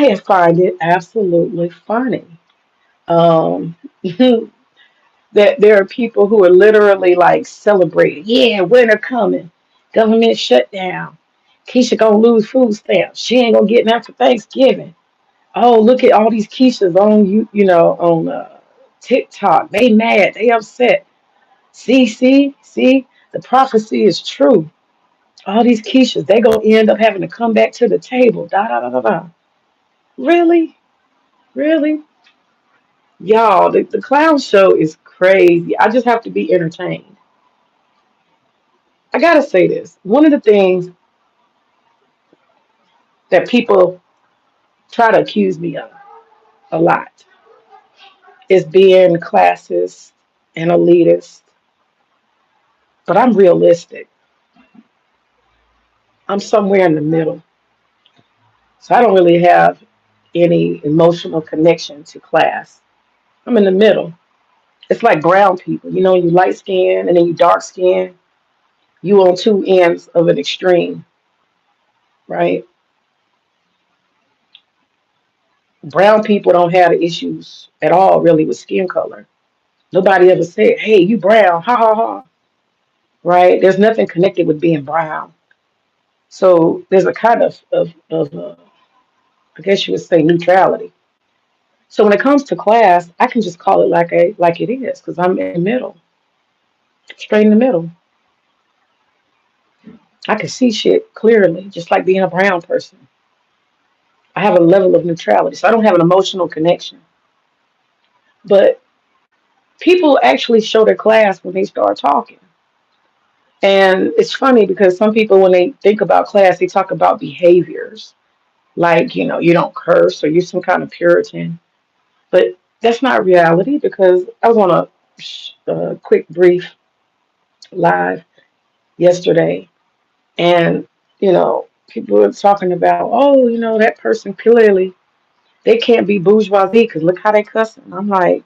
I find it absolutely funny. Um, that there are people who are literally like celebrating. Yeah, winter coming. Government shutdown. Keisha gonna lose food stamps. She ain't gonna get nothing for Thanksgiving. Oh, look at all these Keishas on on TikTok. They mad. They upset. See, the prophecy is true. All these Keishas, they gonna end up having to come back to the table. Da da da da da. Really, really, y'all. The clown show is crazy. I just have to be entertained. I gotta say this. One of the things that people try to accuse me of a lot is being classist and elitist, but I'm realistic. I'm somewhere in the middle. So I don't really have any emotional connection to class. I'm in the middle. It's like brown people. You know, you light skin and then you dark skin. You on two ends of an extreme, right? Brown people don't have the issues at all really with skin color. Nobody ever said, hey, you brown, ha ha ha, right? There's nothing connected with being brown. So there's a kind of I guess you would say neutrality. So when it comes to class, I can just call it like it is because I'm in the middle, straight in the middle. I can see shit clearly, just like being a brown person. I have a level of neutrality, so I don't have an emotional connection. But people actually show their class when they start talking. And it's funny because some people, when they think about class, they talk about behaviors, like, you don't curse or you're some kind of Puritan. But that's not reality because I was on a quick, brief live yesterday, and, people were talking about, oh, that person clearly, they can't be bourgeoisie because look how they cussing. I'm like,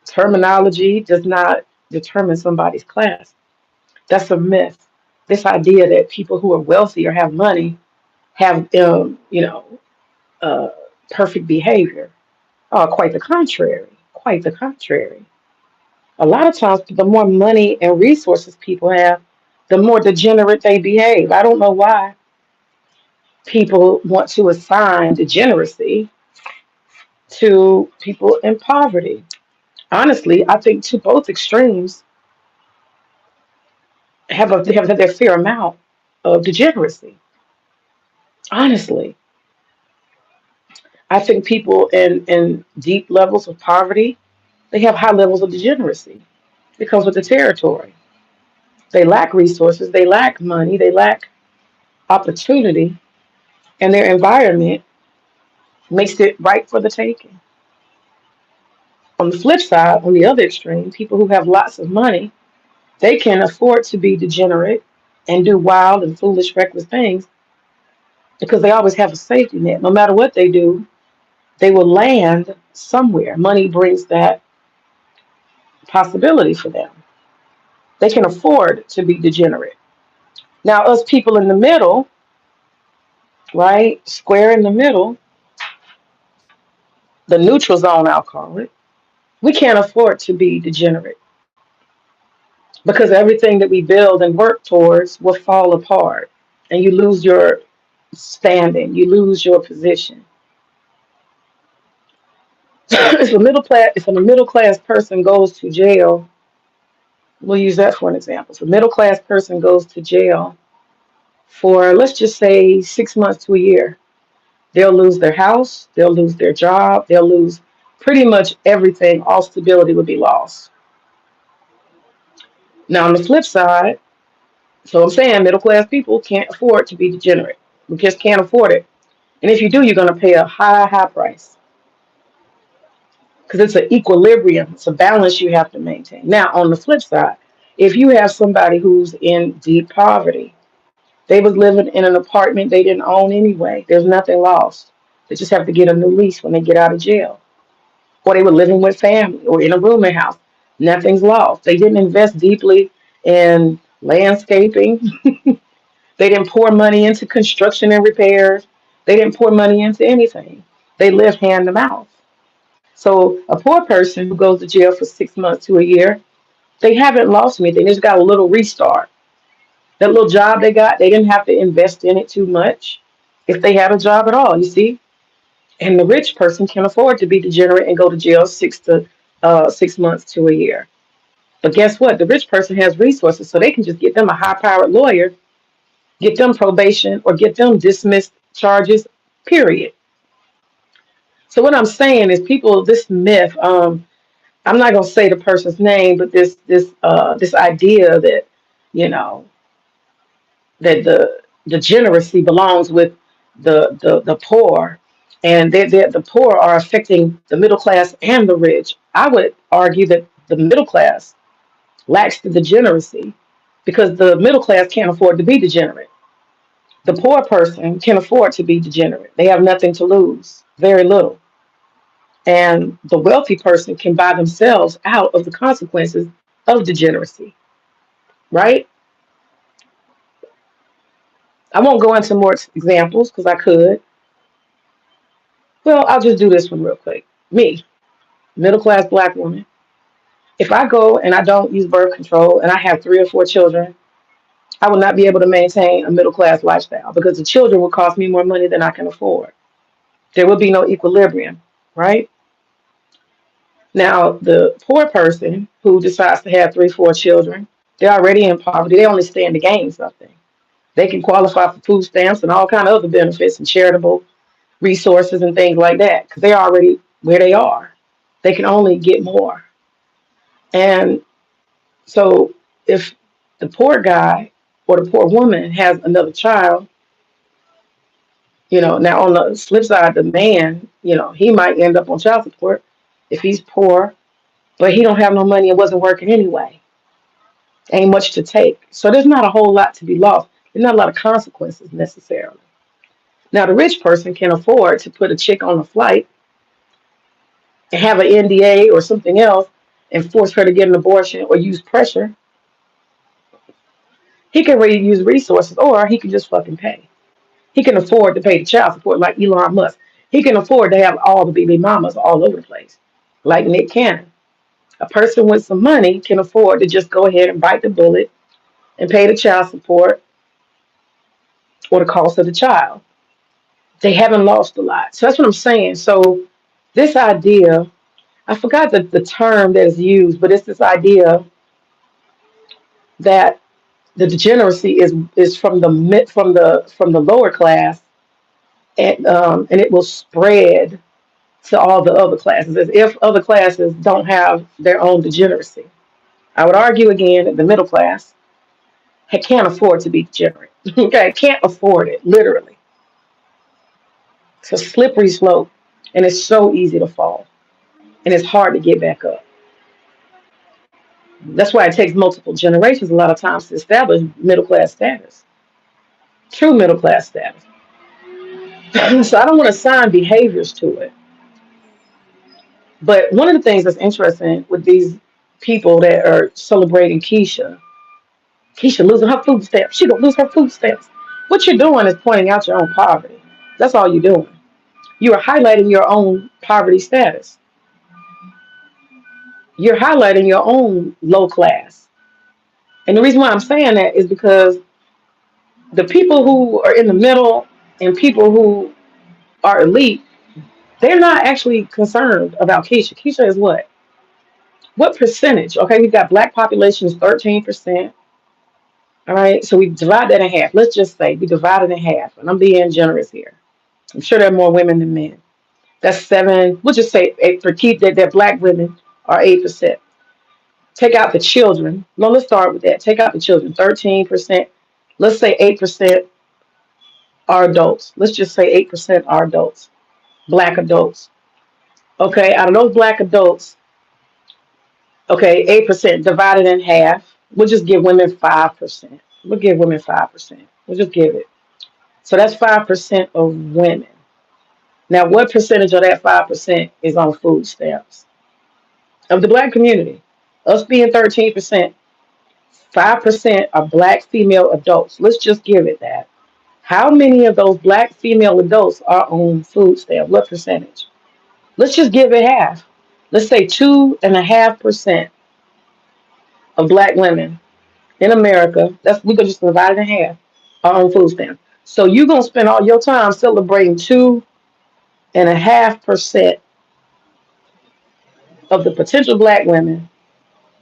terminology does not determine somebody's class. That's a myth. This idea that people who are wealthy or have money have, uh, perfect behavior. Oh, quite the contrary. Quite the contrary. A lot of times, the more money and resources people have, the more degenerate they behave. I don't know why people want to assign degeneracy to people in poverty. Honestly, I think to both extremes have their fair amount of degeneracy. Honestly, I think people in deep levels of poverty, they have high levels of degeneracy. It comes with the territory. They lack resources, they lack money, they lack opportunity, and their environment makes it right for the taking. On the flip side, on the other extreme, people who have lots of money, they can afford to be degenerate and do wild and foolish, reckless things because they always have a safety net. No matter what they do, they will land somewhere. Money brings that possibility for them. They can afford to be degenerate. Now, us people in the middle, right, square in the middle, the neutral zone, I'll call it, we can't afford to be degenerate because everything that we build and work towards will fall apart and you lose your standing, you lose your position. If a middle class person goes to jail, we'll use that for an example. If a middle class person goes to jail for, let's just say, 6 months to a year, they'll lose their house, they'll lose their job, they'll lose pretty much everything. All stability would be lost. Now, on the flip side, so I'm saying middle class people can't afford to be degenerate. We just can't afford it. And if you do, you're going to pay a high, high price because it's an equilibrium. It's a balance you have to maintain. Now, on the flip side, if you have somebody who's in deep poverty, they was living in an apartment they didn't own anyway. There's nothing lost. They just have to get a new lease when they get out of jail. Or they were living with family or in a rooming house. Nothing's lost. They didn't invest deeply in landscaping. They didn't pour money into construction and repairs. They didn't pour money into anything. They lived hand to mouth. So a poor person who goes to jail for 6 months to a year, they haven't lost anything. They just got a little restart. That little job they got, they didn't have to invest in it too much if they had a job at all, you see. And the rich person can afford to be degenerate and go to jail 6 months to a year. But guess what? The rich person has resources, so they can just get them a high-powered lawyer, get them probation, or get them dismissed charges. Period. So what I'm saying is, people, this myth. I'm not gonna say the person's name, but this idea that you know that the degeneracy belongs with the poor, and the poor are affecting the middle class and the rich. I would argue that the middle class lacks the degeneracy because the middle class can't afford to be degenerate. The poor person can afford to be degenerate. They have nothing to lose, very little. And the wealthy person can buy themselves out of the consequences of degeneracy, right? I won't go into more examples because I could. Well, I'll just do this one real quick. Me, middle class black woman. If I go and I don't use birth control and I have 3 or 4 children, I will not be able to maintain a middle class lifestyle because the children will cost me more money than I can afford. There will be no equilibrium, right? Now, the poor person who decides to have 3, 4 children, they're already in poverty. They only stand to gain something. They can qualify for food stamps and all kind of other benefits and charitable resources and things like that because they're already where they are. They can only get more. And so if the poor guy or the poor woman has another child, now on the flip side, the man, he might end up on child support if he's poor, but he don't have no money and wasn't working anyway. Ain't much to take. So there's not a whole lot to be lost. There's not a lot of consequences necessarily. Now the rich person can afford to put a chick on a flight and have an NDA or something else and force her to get an abortion or use pressure. He can really use resources, or he can just fucking pay. He can afford to pay the child support like Elon Musk. He can afford to have all the baby mamas all over the place, like Nick Cannon. A person with some money can afford to just go ahead and bite the bullet and pay the child support or the cost of the child. They haven't lost a lot. So that's what I'm saying. So this idea, I forgot the term that is used, but it's this idea that the degeneracy is from the lower class, and it will spread to all the other classes as if other classes don't have their own degeneracy. I would argue again that the middle class can't afford to be degenerate. Okay, can't afford it literally. It's a slippery slope, and it's so easy to fall, and it's hard to get back up. That's why it takes multiple generations a lot of times to establish middle class status, true middle class status. So I don't want to assign behaviors to it. But one of the things that's interesting with these people that are celebrating Keisha losing her food stamps. She gonna lose her food stamps. What you're doing is pointing out your own poverty. That's all you're doing. You are highlighting your own poverty status. You're highlighting your own low class. And the reason why I'm saying that is because the people who are in the middle and people who are elite, they're not actually concerned about Keisha. Keisha is what? What percentage? Okay, we've got black population is 13%. All right, so we divide that in half. Let's just say we divide it in half, and I'm being generous here. I'm sure there are more women than men. That's seven. We'll just say eight, for keep that black women are 8%. Take out the children. No, let's start with that. Take out the children. 13%. Let's say 8% are adults. Let's just say 8% are adults. Black adults. Okay, out of those black adults, okay, 8% divided in half. We'll just give women 5%. We'll give women 5%. We'll just give it. So that's 5% of women. Now, what percentage of that 5% is on food stamps? Of the black community, us being 13%, 5% are black female adults. Let's just give it that. How many of those black female adults are on food stamps? What percentage? Let's just give it half. Let's say 2.5% of black women in America, that's we could just divide it in half, are on food stamps. So you're gonna spend all your time celebrating 2.5% of the potential black women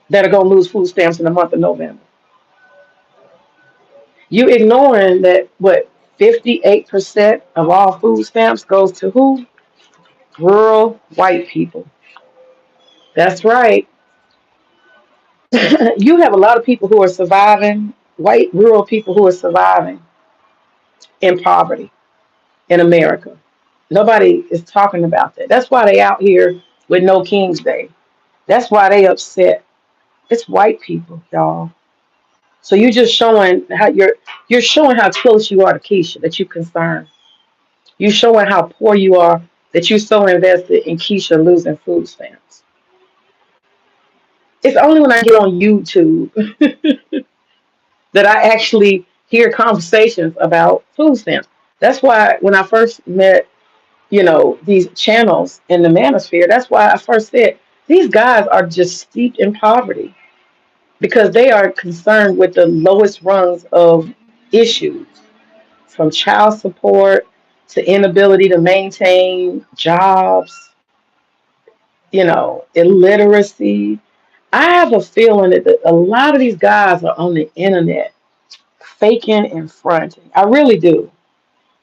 that are gonna lose food stamps in the month of November. You ignoring that what 58% of all food stamps goes to who? Rural white people. That's right. You have a lot of people who are surviving, white rural people who are surviving in poverty in America. Nobody is talking about that. That's why they out here with no King's Day. That's why they upset. It's white people, y'all. So you're just showing how you're showing how close you are to Keisha, that you're concerned. You're showing how poor you are, that you're so invested in Keisha losing food stamps. It's only when I get on YouTube that I actually hear conversations about food stamps. That's why when I first met, these channels in the manosphere, that's why I first said these guys are just steeped in poverty because they are concerned with the lowest rungs of issues, from child support to inability to maintain jobs, illiteracy. I have a feeling that a lot of these guys are on the internet faking and fronting. I really do.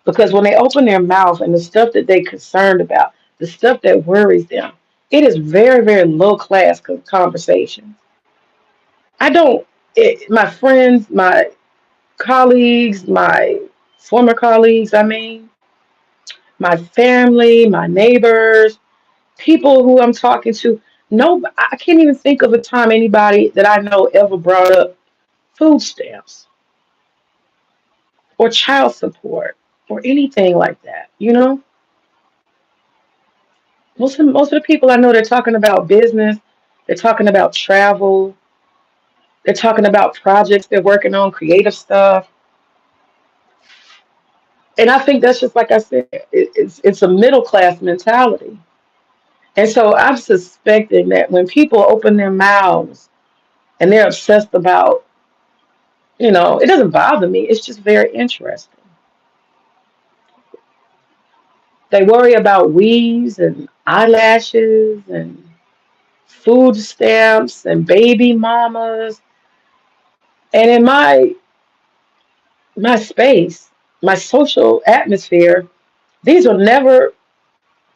Because when they open their mouth and the stuff that they're concerned about, the stuff that worries them, it is very, very low class conversation. I don't, my friends, my colleagues, my former colleagues, my family, my neighbors, people who I'm talking to, no, I can't even think of a time anybody that I know ever brought up food stamps or child support or anything like that. Most of the people I know, they're talking about business, they're talking about travel, they're talking about projects they're working on, creative stuff. And I think that's just like I said, it's a middle class mentality. And so I'm suspecting that when people open their mouths and they're obsessed about, it doesn't bother me. It's just very interesting. They worry about weaves and eyelashes and food stamps and baby mamas. And in my space, my social atmosphere, these are never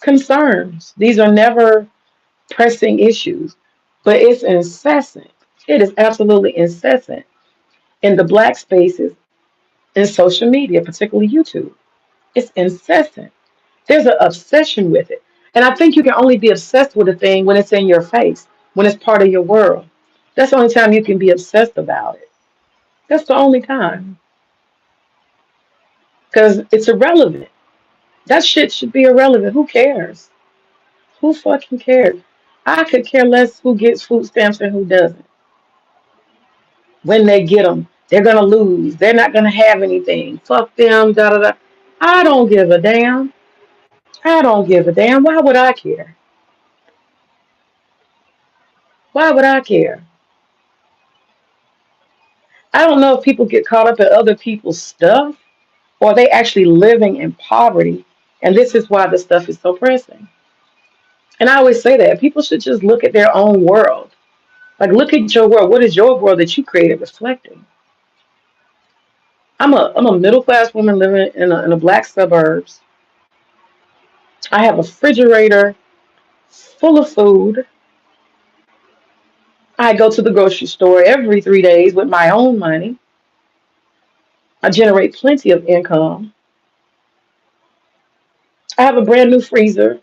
concerns. These are never pressing issues, but it's incessant. It is absolutely incessant in the black spaces in social media, particularly YouTube. It's incessant. There's an obsession with it. And I think you can only be obsessed with a thing when it's in your face, when it's part of your world. That's the only time you can be obsessed about it. That's the only time. Because it's irrelevant. That shit should be irrelevant. Who cares? Who fucking cares? I could care less who gets food stamps and who doesn't. When they get them, they're gonna lose. They're not gonna have anything. Fuck them. Da da da. I don't give a damn. I don't give a damn. Why would I care? Why would I care? I don't know if people get caught up in other people's stuff or they actually living in poverty, and this is why the stuff is so pressing. And I always say that people should just look at their own world. Like, look at your world. What is your world that you created reflecting? I'm a middle class woman living in a black suburbs. I have a refrigerator full of food. I go to the grocery store every 3 days with my own money. I generate plenty of income. I have a brand new freezer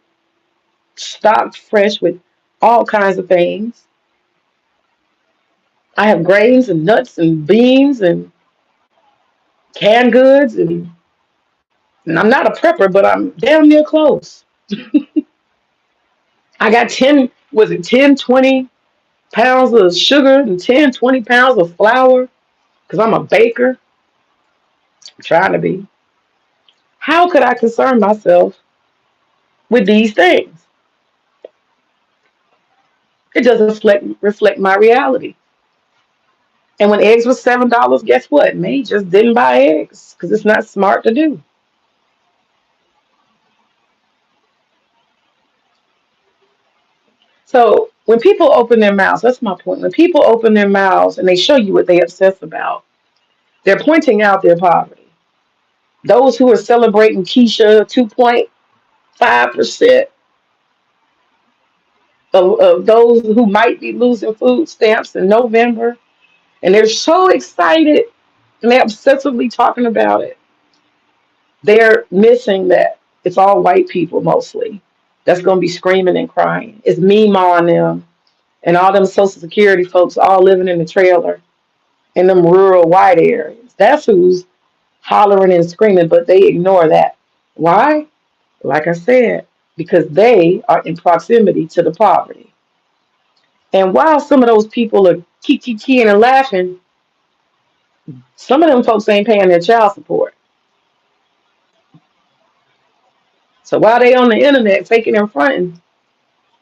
stocked fresh with all kinds of things. I have grains and nuts and beans and canned goods, and I'm not a prepper, but I'm damn near close. I got 10, was it 10, 20 pounds of sugar and 10, 20 pounds of flour because I'm a baker. I'm trying to be. How could I concern myself with these things? It doesn't reflect my reality. And when eggs was $7, guess what? May just didn't buy eggs because it's not smart to do. So when people open their mouths, that's my point. When people open their mouths and they show you what they obsess about, they're pointing out their poverty. Those who are celebrating Keisha 2.5% of those who might be losing food stamps in November, and they're so excited and they're obsessively talking about it, they're missing that it's all white people mostly that's going to be screaming and crying. It's me, Ma, and them, and all them Social Security folks all living in the trailer in them rural white areas. That's who's hollering and screaming, but they ignore that. Why? Like I said, because they are in proximity to the poverty. And while some of those people are kikiing and laughing, some of them folks ain't paying their child support. So while they on the internet faking and fronting,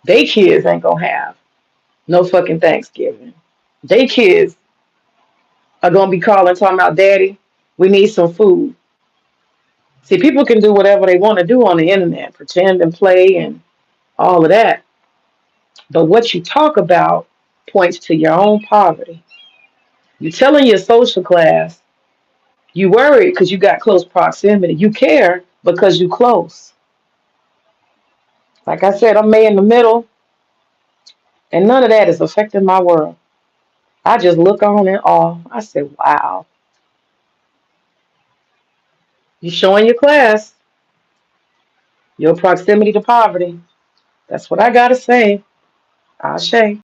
they kids ain't gonna have no fucking Thanksgiving. They kids are gonna be calling talking about daddy, we need some food. See, people can do whatever they want to do on the internet, pretend and play and all of that. But what you talk about points to your own poverty. You're telling your social class you worried because you got close proximity. You care because you close. Like I said, I'm May in the middle, and none of that is affecting my world. I just look on in awe. I said, wow, you showing your class your proximity to poverty. That's what I gotta say. Ashe.